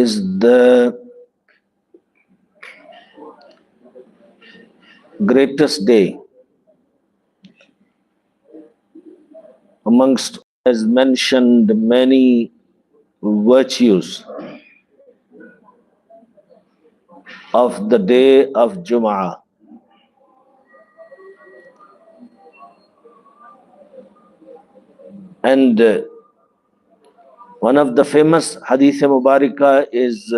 is the greatest day amongst, has mentioned many virtues of the day of Jum'ah. And one of the famous Hadith Mubarakah is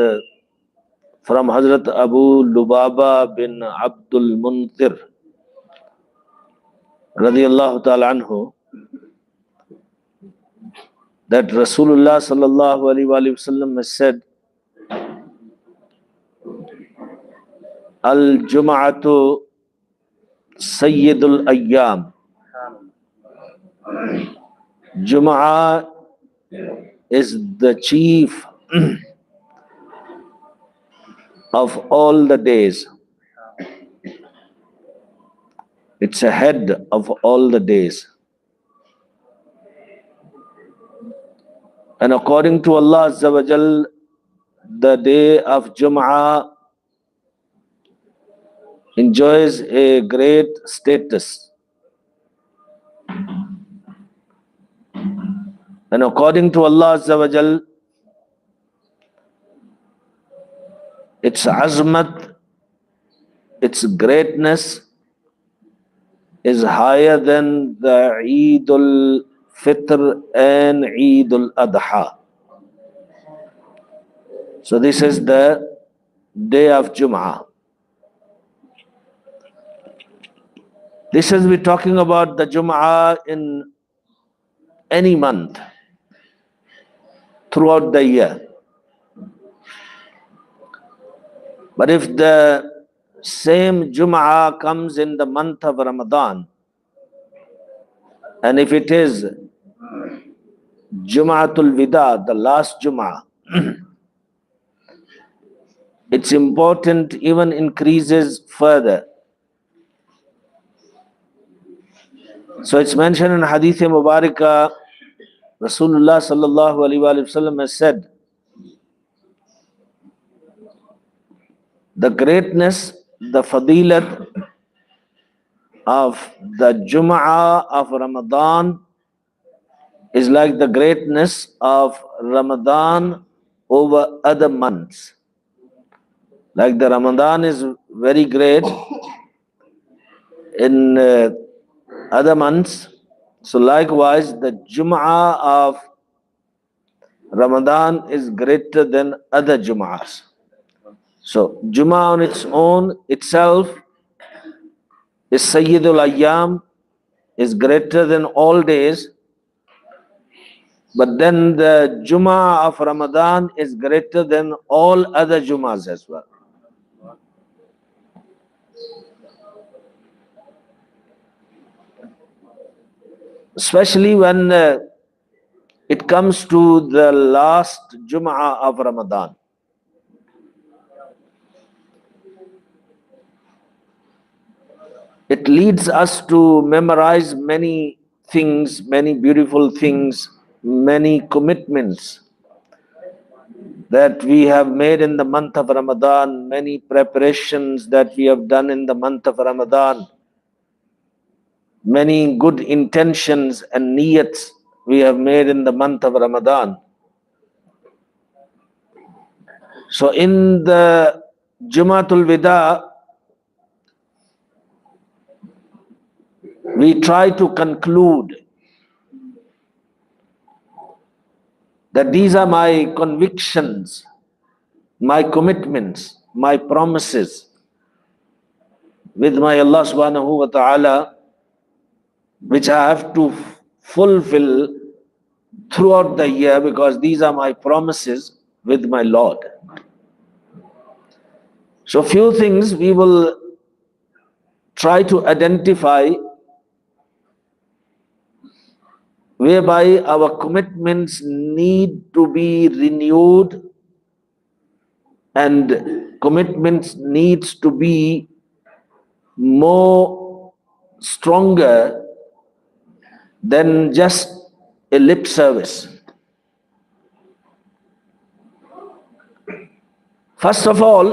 from Hazrat Abu Lubaba bin Abdul Munthir radiyallahu ta'ala anhu, that Rasulullah sallallahu alaihi wasallam has said, Al-Jum'atu Sayyidul Ayyam. Jum'ah is the chief of all the days. It's a head of all the days. And according to Allah Azza wa Jal, the day of Jum'ah enjoys a great status. And according to Allah Azza wa Jal, its azmat, its greatness is higher than the Eidul Fitr and Eidul Adha. So this is the day of Jum'ah. This is, we're talking about the Jum'ah in any month throughout the year. But if the same Jum'ah comes in the month of Ramadan, and if it is Jum'atul Wida, the last Jum'ah, its importance even increases further. So it's mentioned in Hadith Mubarakah, Rasulullah sallallahu alaihi wasallam has said, the greatness, the fadilat of the Jum'ah of Ramadan is like the greatness of Ramadan over other months. Like the Ramadan is very great in other months, so likewise the Jum'ah of Ramadan is greater than other Jum'ahs. So Jum'ah on its own itself is Sayyidul Ayyam, is greater than all days, but then the Jum'ah of Ramadan is greater than all other Jum'ahs as well. Especially when it comes to the last Jum'ah of Ramadan. It leads us to memorize many things, many beautiful things, many commitments that we have made in the month of Ramadan, many preparations that we have done in the month of Ramadan, many good intentions and niyats we have made in the month of Ramadan. So in the Jumatul Wida, we try to conclude that these are my convictions, my commitments, my promises with my Allah subhanahu wa ta'ala, which I have to fulfill throughout the year, because these are my promises with my Lord. So few things we will try to identify whereby our commitments need to be renewed and commitments needs to be more stronger than just a lip service. First of all,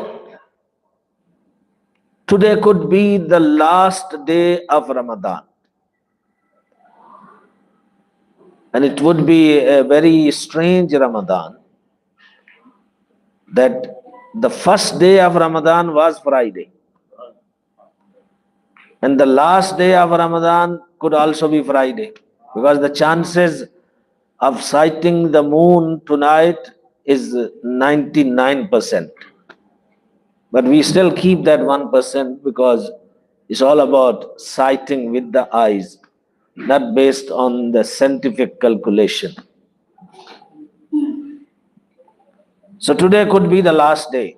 today could be the last day of Ramadan. And it would be a very strange Ramadan that the first day of Ramadan was Friday. And the last day of Ramadan could also be Friday. Because the chances of sighting the moon tonight is 99%. But we still keep that 1% because it's all about sighting with the eyes, not based on the scientific calculation. So today could be the last day.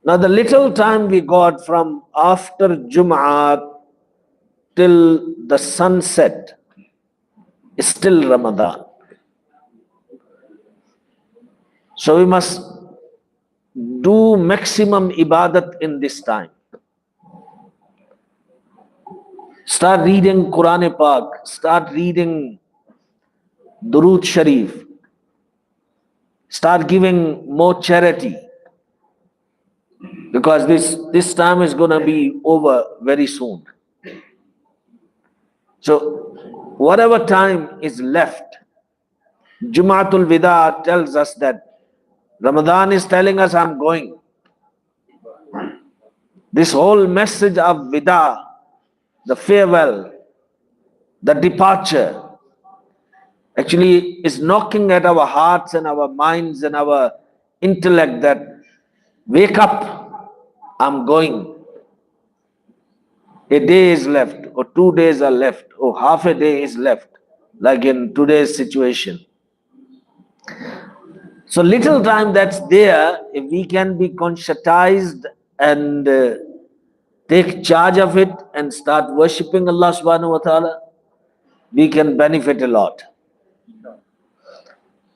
Now the little time we got from after Jum'ah till the sunset is still Ramadan. So we must do maximum ibadat in this time. Start reading Quran Pak, start reading Durood Sharif, start giving more charity, because this time is going to be over very soon. So whatever time is left, Jumatul Vida tells us that Ramadan is telling us, I'm going. This whole message of Vida, the farewell, the departure, actually is knocking at our hearts and our minds and our intellect that wake up, I'm going. A day is left, or 2 days are left, or half a day is left, like in today's situation. So little time that's there, if we can be conscientized and take charge of it and start worshipping Allah subhanahu wa ta'ala, we can benefit a lot.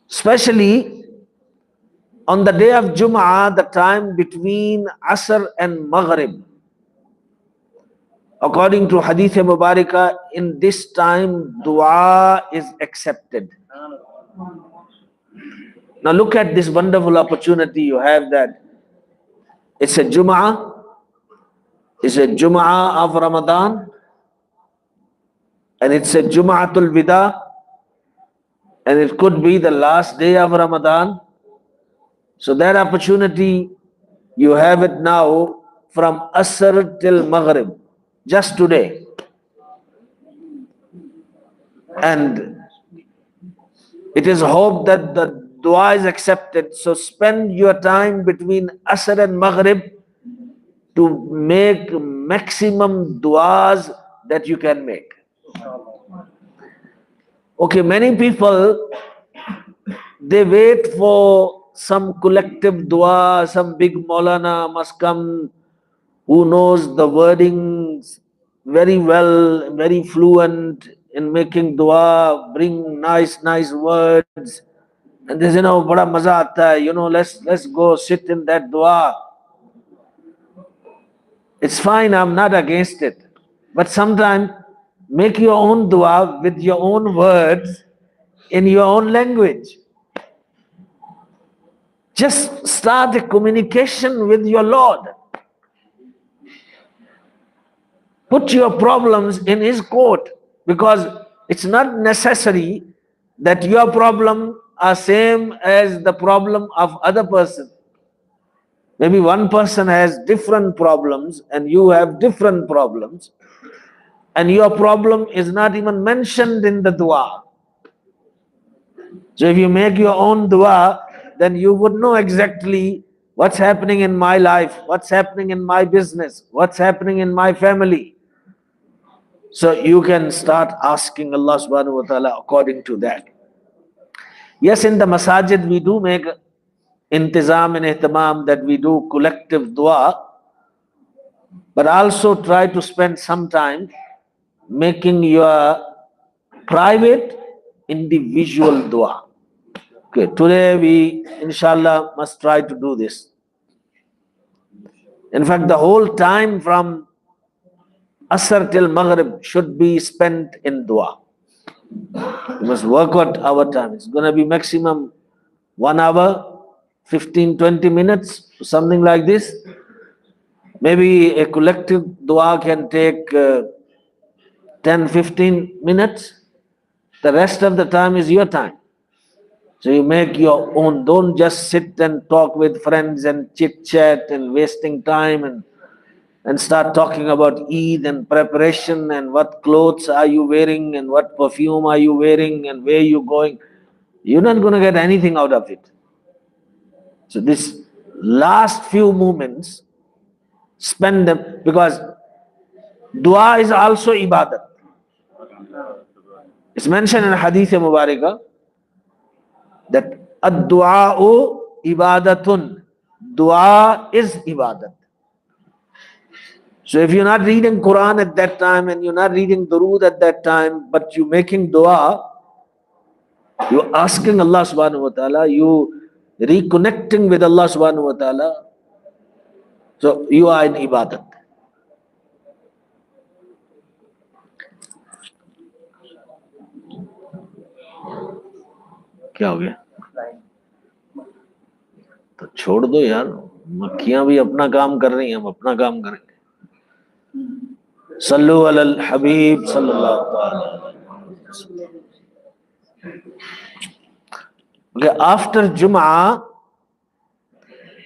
Especially on the day of Jum'ah, the time between Asr and Maghrib. According to Hadith Mubarak, in this time, dua is accepted. Now look at this wonderful opportunity you have, that it's a Jum'ah, it's a Jum'ah of Ramadan, and it's a Jum'atul Vida, and it could be the last day of Ramadan. So that opportunity, you have it now from Asr till Maghrib, just today. And it is hoped that the dua is accepted. So spend your time between Asr and Maghrib to make maximum duas that you can make. Okay, many people, they wait for some collective dua, some big Maulana must come who knows the wordings very well, very fluent in making dua, bring nice words. And there's, bada maza aata hai, let's go sit in that dua. It's fine, I'm not against it. But sometimes make your own dua with your own words in your own language. Just start a communication with your Lord. Put your problems in His court, because it's not necessary that your problem are same as the problem of other person. Maybe one person has different problems and you have different problems, and your problem is not even mentioned in the dua. So if you make your own dua, then you would know exactly what's happening in my life, what's happening in my business, what's happening in my family. So you can start asking Allah subhanahu wa ta'ala according to that. Yes, in the masajid we do make intizam and ihtimam that we do collective dua, but also try to spend some time making your private individual dua. Okay, today we inshallah must try to do this. In fact, the whole time from Asr till Maghrib should be spent in dua. We must work out our time. It's going to be maximum 1 hour, 15, 20 minutes, something like this. Maybe a collective dua can take 10, 15 minutes. The rest of the time is your time. So you make your own. Don't just sit and talk with friends and chit chat and wasting time and start talking about Eid and preparation and what clothes are you wearing and what perfume are you wearing and where you going. You're not going to get anything out of it. So this last few moments, spend them, because dua is also ibadat. It's mentioned in Hadith Mubarak that ad-du'a'u ibadatun. Dua is ibadat. So if you're not reading Quran at that time and you're not reading Durood at that time, but you're making dua, you're asking Allah subhanahu wa ta'ala, you reconnecting with Allah subhanahu wa ta'ala, so you are in ibadat. क्या हो गया? तो छोड़ दो यार, मक्खियां भी अपना काम कर रही हैं, हम अपना काम करेंगे. सल्लु अलल हबीब सल्लल्लाहु अलैहि वसल्लम. Okay, after Jum'ah,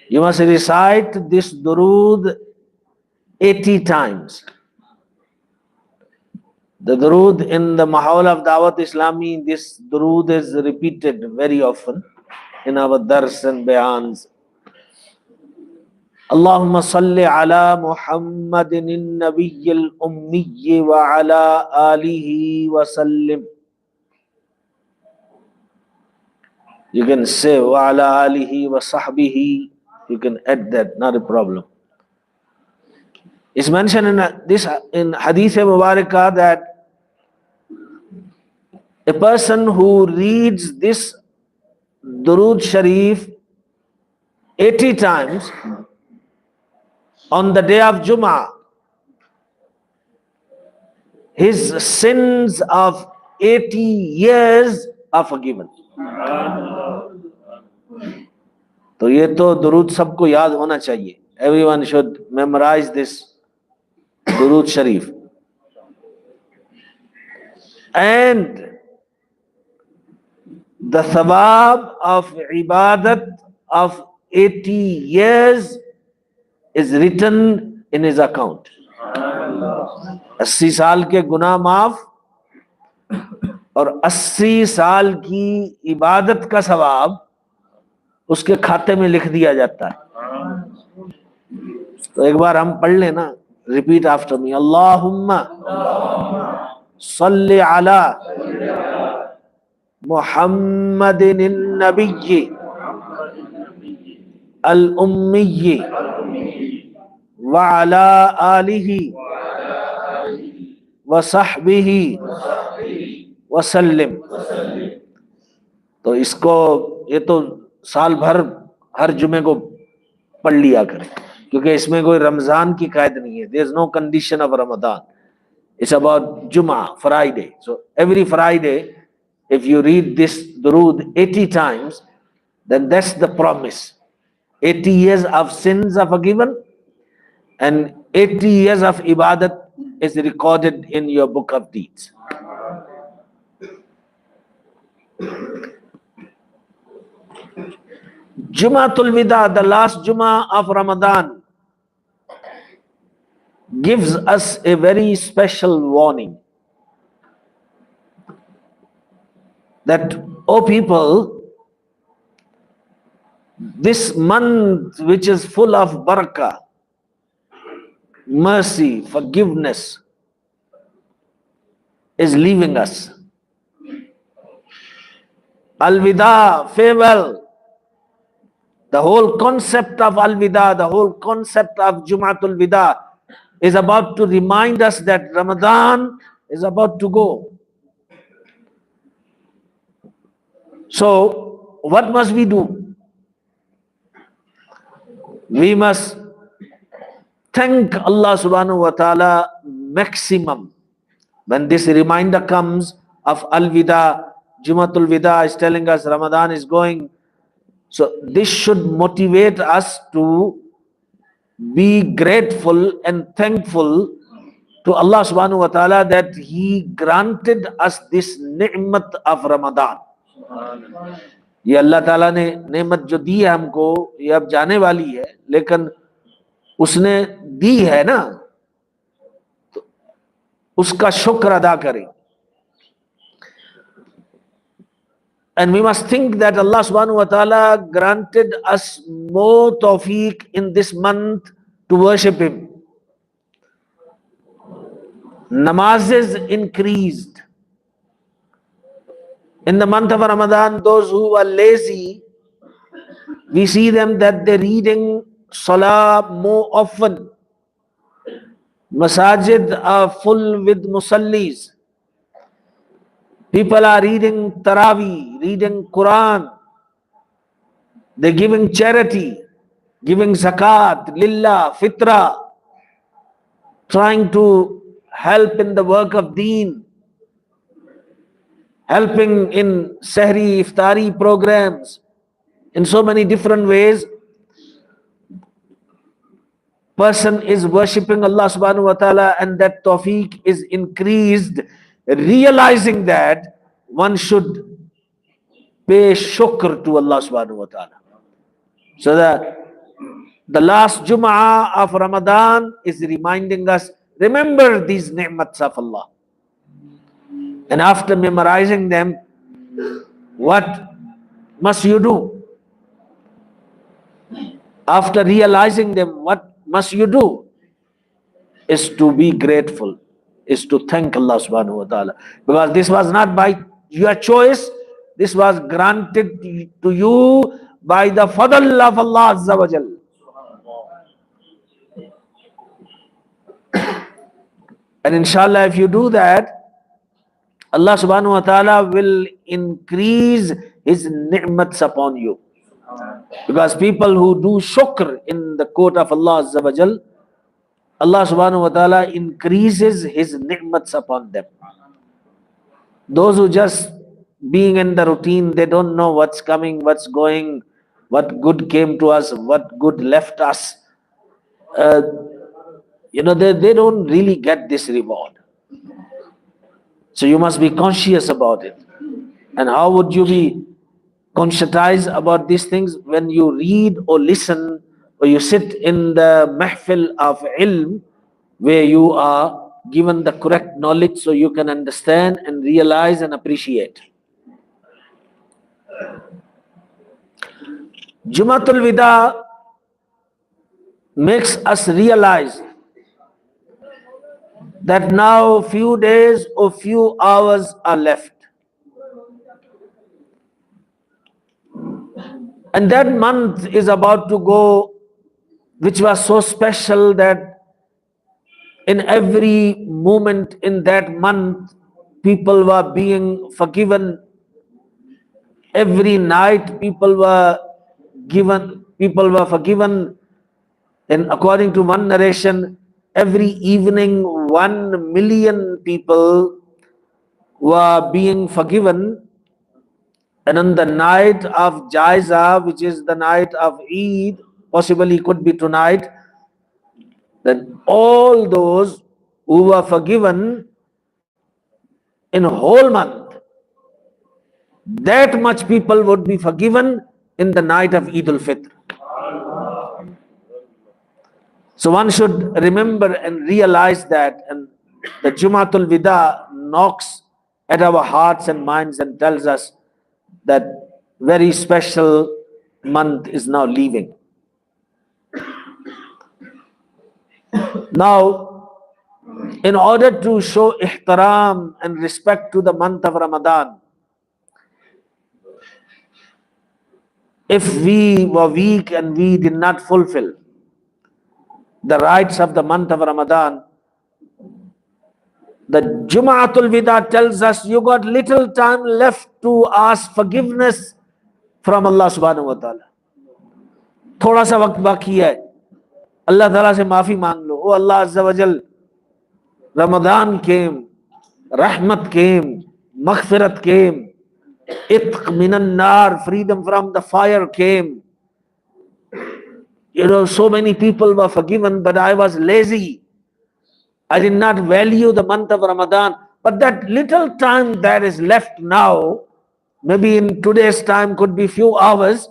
you must recite this durood 80 times. The durood in the Mahawal of Dawat Islami, this durood is repeated very often in our dars and bayans. Allahumma salli ala Muhammadin an-nabiyyil ummi wa ala alihi wa sallim. You can say wa ala alihi wa sahbihi. You can add that, not a problem. It's mentioned in Hadith Mubarak that a person who reads this Durood Sharif 80 times on the day of Jummah, his sins of 80 years are forgiven. तो ये तो दुरूद सबको याद होना चाहिए. Everyone should memorize this Durood Sharif. And the thawab of ibadat of 80 years is written in his account. 80 साल के गुनाह माफ और 80 साल की इबादत का सवाब उसके खाते में लिख दिया जाता है. तो एक बार हम पढ़ लेना, रिपीट आफ्टर मी. अल्लाहुम्मा सल्ली अला मुहम्मदिन नबिय्यि अल उम्मिय्यि व अला आलिहि व सहबिहि व सल्लिम. तो इसको ये तो साल भर हर जुमे को पढ़ लिया करें, क्योंकि इसमें कोई रमजान की कायद नहीं है. There is no condition of Ramzan. It's about Juma, Friday. So every Friday, if you read this durood 80 times, then that's the promise. 80 years of sins are forgiven and 80 years of ibadat is recorded in your book of deeds. Jumatul Wida, the last Juma of Ramadan, gives us a very special warning that, oh people, this month which is full of barakah, mercy, forgiveness, is leaving us. Alvidah, farewell. The whole concept of alvidah, the whole concept of Jumatul Wida is about to remind us that Ramadan is about to go. So, what must we do? We must thank Allah subhanahu wa ta'ala maximum. When this reminder comes of Al-Wida, Jumatul Wida is telling us Ramadan is going, So this should motivate us to be grateful and thankful to Allah subhanahu wa ta'ala that He granted us this ni'mat of Ramadan. ये अल्लाह ताला ने नेमत जो दी है हमको, ये अब जाने वाली है, लेकिन उसने दी है ना, तो उसका शुक्र अदा करें. And we must think that Allah subhanahu wa ta'ala granted us more tawfiq in this month to worship Him. Namazes increased. In the month of Ramadan, those who are lazy, we see them that they're reading Salah more often. Masajid are full with musallis. People are reading Taraweeh, reading Quran. They're giving charity, giving zakat, lillah, fitra, trying to help in the work of deen, helping in sahri, iftari programs, in so many different ways. Person is worshipping Allah subhanahu wa ta'ala, and that tawfiq is increased, realizing that one should pay shukr to Allah subhanahu wa ta'ala. So the last Jum'ah of Ramadan is reminding us, remember these ni'mats of Allah. And after memorizing them, what must you do? After realizing them, what must you do? Is to be grateful, is to thank Allah subhanahu wa ta'ala. Because this was not by your choice, this was granted to you by the fadl of Allah Azza wa Jal. And inshallah, if you do that, Allah subhanahu wa ta'ala will increase His ni'mats upon you. Because people who do shukr in the court of Allah Azza wa Jal, Allah subhanahu wa ta'ala increases His ni'mats upon them. Those who just being in the routine, they don't know what's coming, what's going, what good came to us, what good left us. They don't really get this reward. So you must be conscious about it. And how would you be conscientize about these things? When you read or listen or you sit in the mahfil of ilm, where you are given the correct knowledge so you can understand and realize and appreciate. Jumatul Wida makes us realize that now few days or few hours are left. And that month is about to go, which was so special that in every moment in that month, people were being forgiven. Every night people were forgiven. And according to one narration, every evening 1 million people were being forgiven. And on the night of Jaiza, which is the night of Eid, possibly could be tonight, that all those who were forgiven in a whole month, that much people would be forgiven in the night of Eid al-Fitr. So one should remember and realize that, and the Jumatul Wida knocks at our hearts and minds and tells us that very special month is now leaving. Now, in order to show ihtaram and respect to the month of Ramadan, if we were weak and we did not fulfill the rights of the month of Ramadan, the Jum'atul Wida tells us you got little time left to ask forgiveness from Allah subhanahu wa ta'ala. Thoda sa waqt baki hai. Allah ta'ala se maafi maang lo. Oh Allah Azza wa Jal, Ramadan came, Rahmat came, Maghfirat came. Itq minan nar, freedom from the fire came. So many people were forgiven, but I was lazy. I did not value the month of Ramadan. But that little time that is left now, maybe in today's time could be few hours,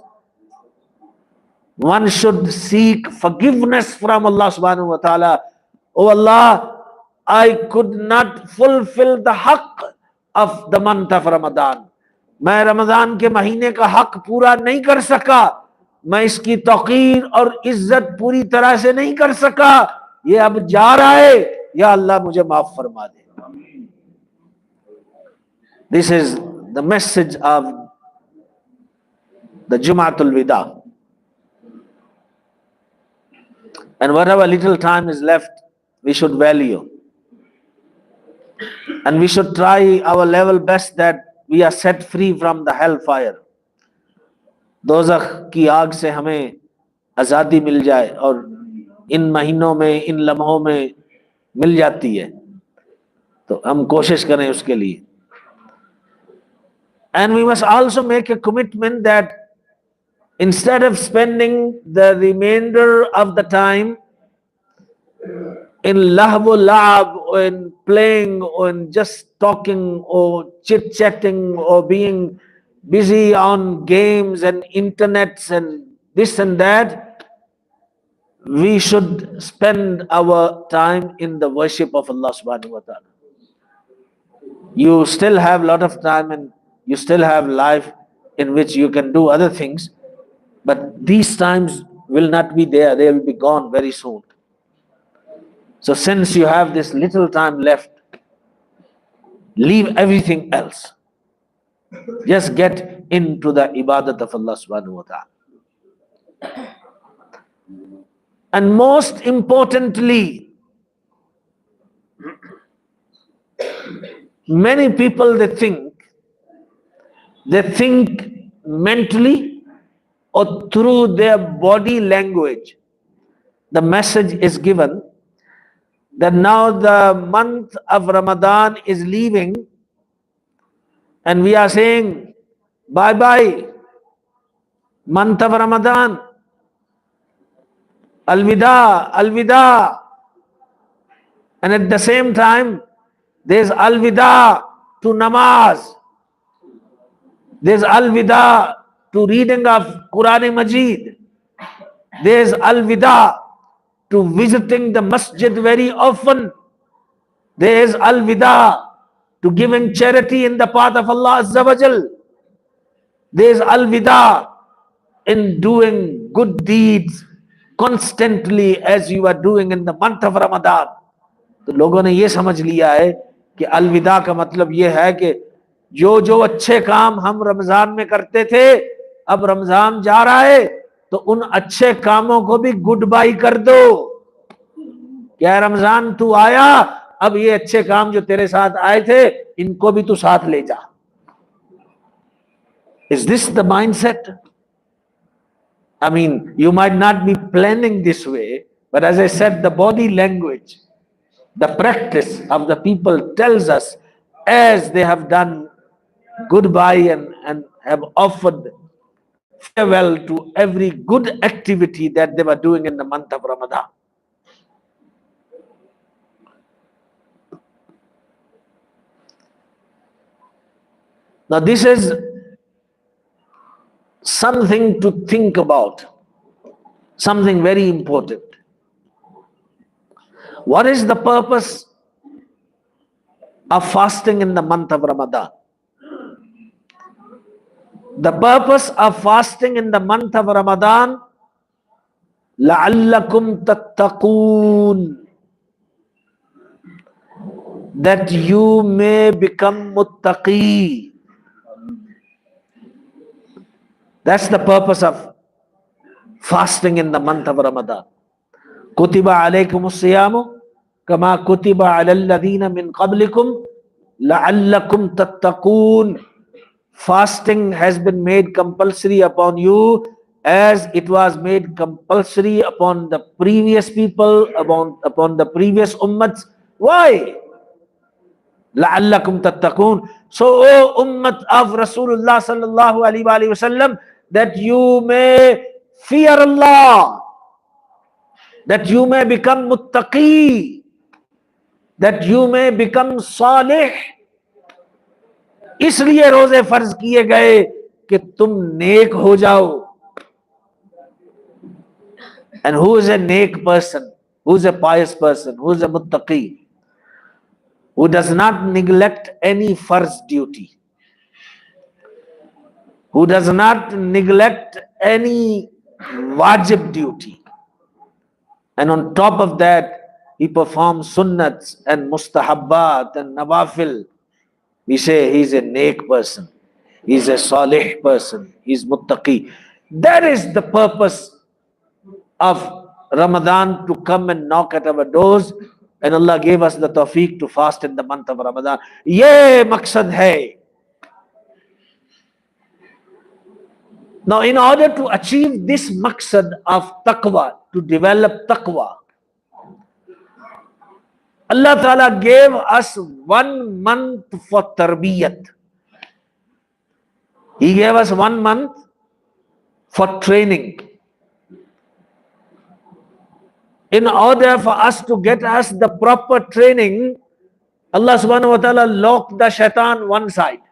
one should seek forgiveness from Allah subhanahu wa ta'ala. Oh Allah, I could not fulfill the haqq of the month of Ramadan. मैं रमजान के महीने का हक पूरा नहीं कर सका, मैं इसकी तौकीर और इज्जत पूरी तरह से नहीं कर सका, ये अब जा रहा है, या अल्लाह मुझे माफ फरमा दे. This is the message of the Jumatul Wida. And whatever little time is left, we should value. And we should try our level best that we are set free from the hellfire. दोज़ख की आग से हमें आज़ादी मिल जाए, और इन महीनों में, इन लम्हों में मिल जाती है, तो हम कोशिश करें उसके लिए. And we must also make a commitment that instead of spending the remainder of the time in lahw la'ab, or in playing, or in just talking, or chit-chatting, or being busy on games and internets and this and that, we should spend our time in the worship of Allah subhanahu wa ta'ala. You still have a lot of time, and you still have life in which you can do other things, but these times will not be there. They will be gone very soon. So since you have this little time left, leave everything else. Just get into the ibadat of Allah subhanahu wa ta'ala. And most importantly, many people, they think mentally or through their body language. The message is given that now the month of Ramadan is leaving, and we are saying bye-bye, month of Ramadan, alvidah, alvidah. And at the same time, there's alvidah to namaz, there's alvidah to reading of Quran Majid, there's alvidah to visiting the masjid very often, there is alvidah to giving charity in the path of Allah Azza wa Jal, there is alvidah in doing good deeds constantly as you are doing in the month of Ramadan. तो लोगों ने ये समझ लिया है कि अलविदा का मतलब ये है कि जो जो अच्छे काम हम रमजान में करते थे, अब रमजान जा रहा है तो उन अच्छे कामों को भी गुड बाय कर दो. क्या रमजान तू आया, अब ये अच्छे काम जो तेरे साथ आए थे इनको भी तू साथ ले जा. Is this the mindset? I mean, you might not be planning this way, but as I said, the body language, the practice of the people tells us, as they have done goodbye and have offered farewell to every good activity that they were doing in the month of Ramadan. Now this is something to think about, something very important. What is the purpose of fasting in the month of Ramadan? The purpose of fasting in the month of Ramadan, لَعَلَّكُمْ تَتَّقُونَ, that you may become muttaqi. That's the purpose of fasting in the month of Ramadan. Kutiba alaykumus siyamu kama kutiba alal ladina min qablikum la'allakum tattaqun. Fasting has been made compulsory upon you as it was made compulsory upon the previous people, upon the previous ummats. Why? لَعَلَّكُمْ تَتَّقُونَ. So, O Ummat of Rasulullah sallallahu alaihi wasallam, that you may fear Allah, that you may become muttaqi, that you may become salih. इसलिए रोजे फर्ज किए गए कि तुम नेक हो जाओ. And who is a neck person? Who is a pious person? Who is a muttaqi? Who does not neglect any farz duty, who does not neglect any wajib duty, and on top of that he performs sunnats and mustahabbat and nawafil. We say he is a neek person, he is a salih person, he is muttaqi. That is the purpose of Ramadan, to come and knock at our doors, and Allah gave us the tawfiq to fast in the month of Ramadan. Ye maqsad hai. Now, in order to achieve this maqsad of taqwa, to develop taqwa, Allah Ta'ala gave us 1 month for tarbiyat. He gave us 1 month for training. In order for us to get us the proper training, Allah subhanahu wa ta'ala locked the shaitan one side.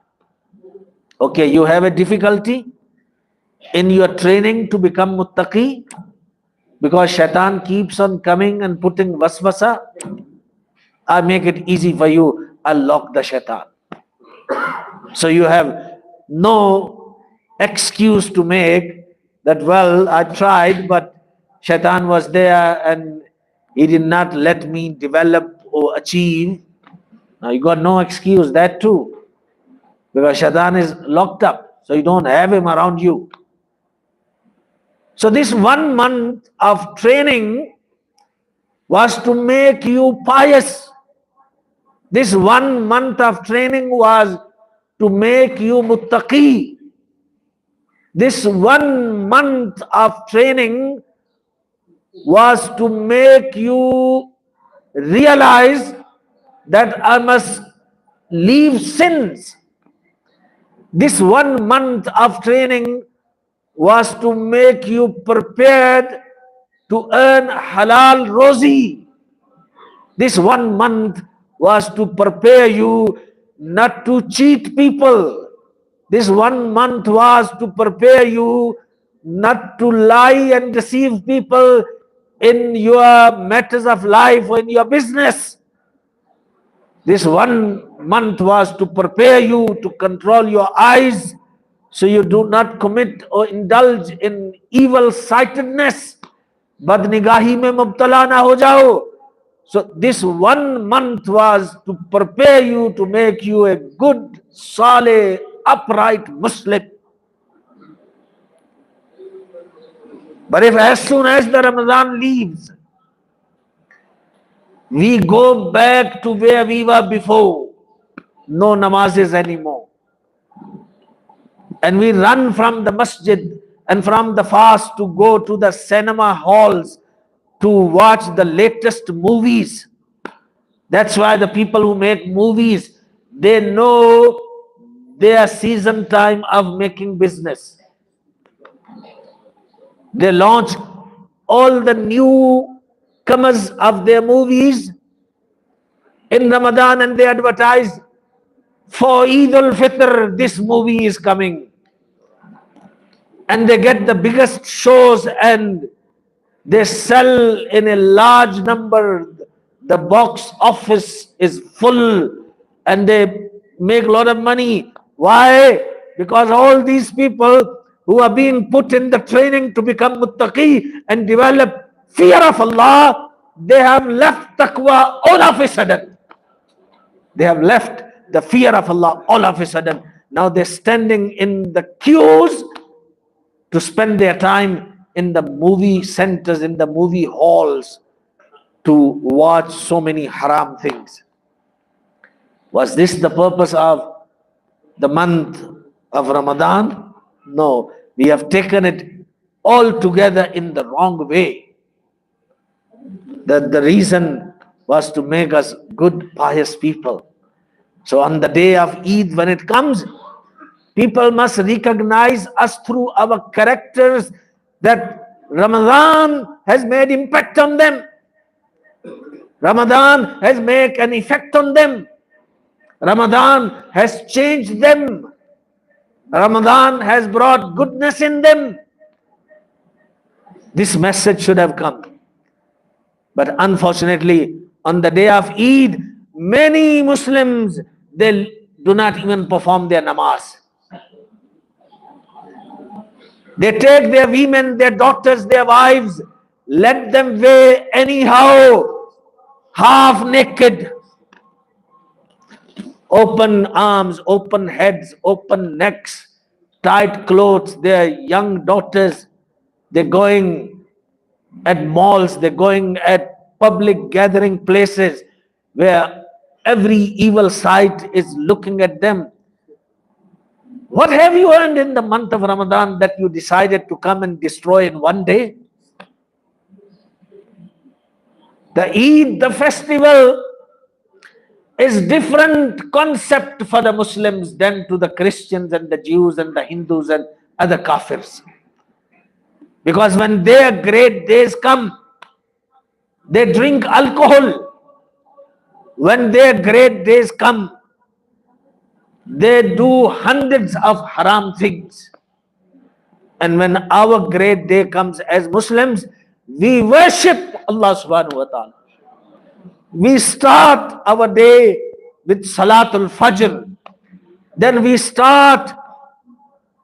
Okay, you have a difficulty in your training to become muttaqi because shaitan keeps on coming and putting waswasa. I make it easy for you, I'll lock the shaitan. So you have no excuse to make that, well, I tried, but shaitan was there and he did not let me develop or achieve. Now you got no excuse, that too, because shaitan is locked up, so you don't have him around you. So this 1 month of training was to make you pious. This 1 month of training was to make you muttaqi. This 1 month of training was to make you realize that I must leave sins. This 1 month of training was to make you prepared to earn halal rozi. This 1 month was to prepare you not to cheat people. This 1 month was to prepare you not to lie and deceive people in your matters of life or in your business. This 1 month was to prepare you to control your eyes so you do not commit or indulge in evil sightedness. Badnigahi mein mubtala na ho jao. So this 1 month was to prepare you, to make you a good, saleh, upright Muslim. But if as soon as the Ramadan leaves, we go back to where we were before, no namazes anymore, and we run from the masjid and from the fast to go to the cinema halls to watch the latest movies. That's why the people who make movies, they know their season time of making business. They launch all the newcomers of their movies in Ramadan and they advertise, for Eid al-Fitr, this movie is coming. And they get the biggest shows and they sell in a large number. The box office is full and they make a lot of money. Why? Because all these people who are being put in the training to become muttaqi and develop fear of Allah, they have left taqwa all of a sudden. They have left the fear of Allah all of a sudden. Now they're standing in the queues to spend their time in the movie centers, in the movie halls, to watch so many haram things. Was this the purpose of the month of Ramadan? No, we have taken it all together in the wrong way. The reason was to make us good, pious people. So on the day of Eid, when it comes, people must recognize us through our characters, that Ramadan has made impact on them. Ramadan has made an effect on them. Ramadan has changed them. Ramadan has brought goodness in them. This message should have come. But unfortunately, on the day of Eid, many Muslims, they do not even perform their namaz. They take their women, their daughters, their wives, let them wear anyhow, half naked, open arms, open heads, open necks, tight clothes. Their young daughters, they're going at malls, they're going at public gathering places where every evil sight is looking at them. What have you earned in the month of Ramadan that you decided to come and destroy in one day? The Eid, the festival, is different concept for the Muslims than to the Christians and the Jews and the Hindus and other kafirs. Because when their great days come, they drink alcohol. When their great days come, they do hundreds of haram things. And when our great day comes as Muslims, we worship Allah subhanahu wa ta'ala. We start our day with Salatul Fajr. Then we start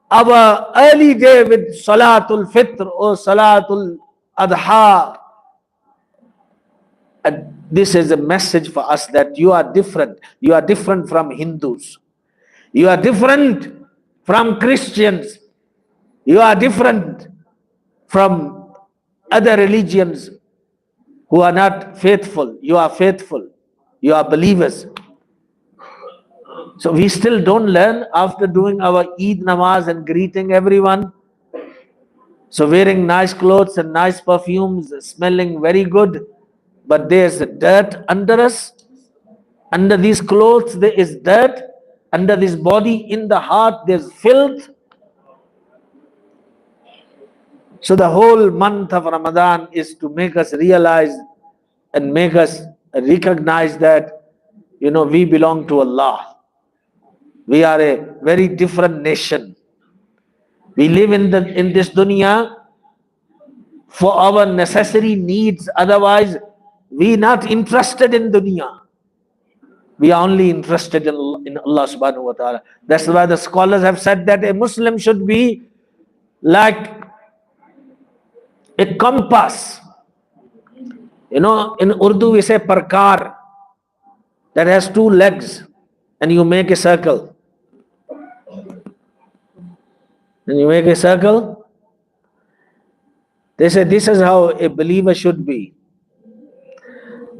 our early day with Salatul Fitr or Salatul Adha. And this is a message for us that you are different. You are different from Hindus. You are different from Christians. You are different from other religions who are not faithful. You are faithful. You are believers. So we still don't learn after doing our Eid namaz and greeting everyone. So wearing nice clothes and nice perfumes, smelling very good. But there's dirt under us. Under these clothes there is dirt. Under this body, in the heart, there's filth. So the whole month of Ramadan is to make us realize and make us recognize that, we belong to Allah. We are a very different nation. We live in this dunya for our necessary needs. Otherwise, we not interested in dunya. We are only interested in Allah subhanahu wa ta'ala. That's why the scholars have said that a Muslim should be like a compass. In Urdu we say parkar, that has two legs, and you make a circle. And you make a circle. They say this is how a believer should be.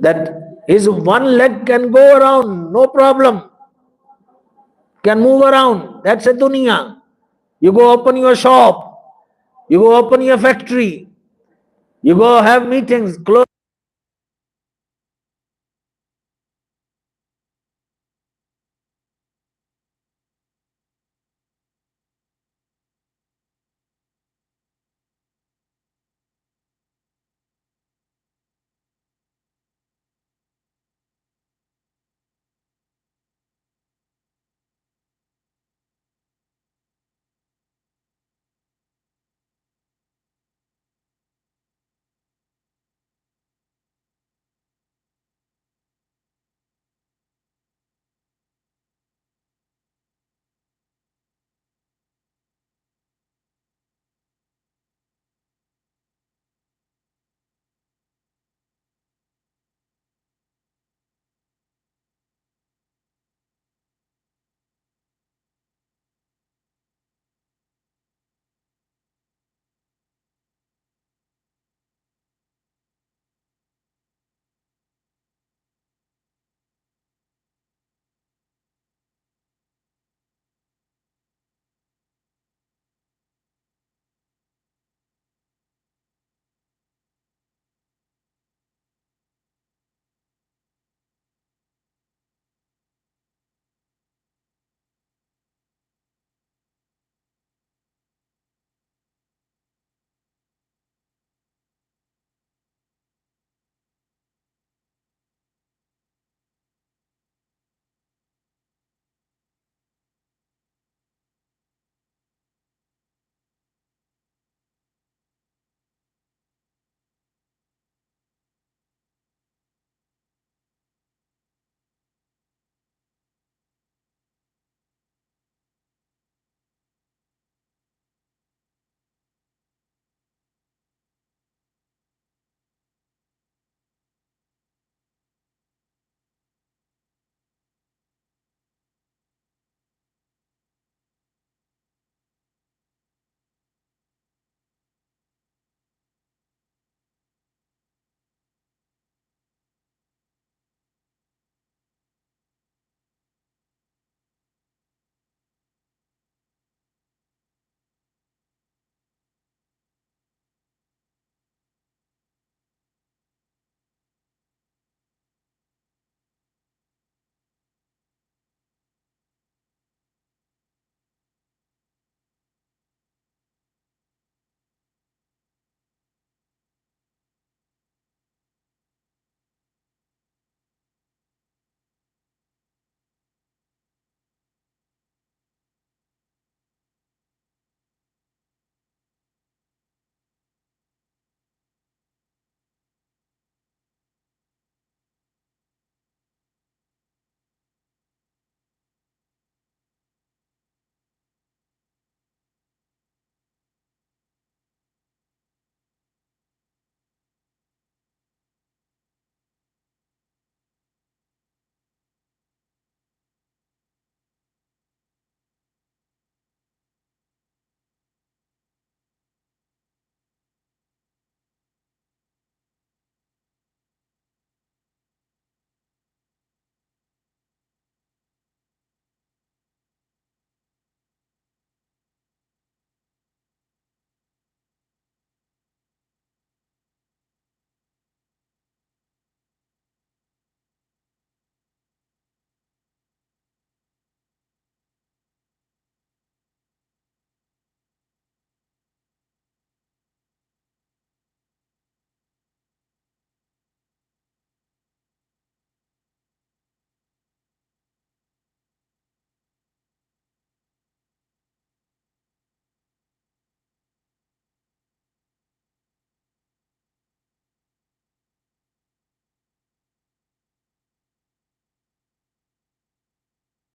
That his one leg can go around, no problem. Can move around. That's a dunya. You go open your shop. You go open your factory. You go have meetings, close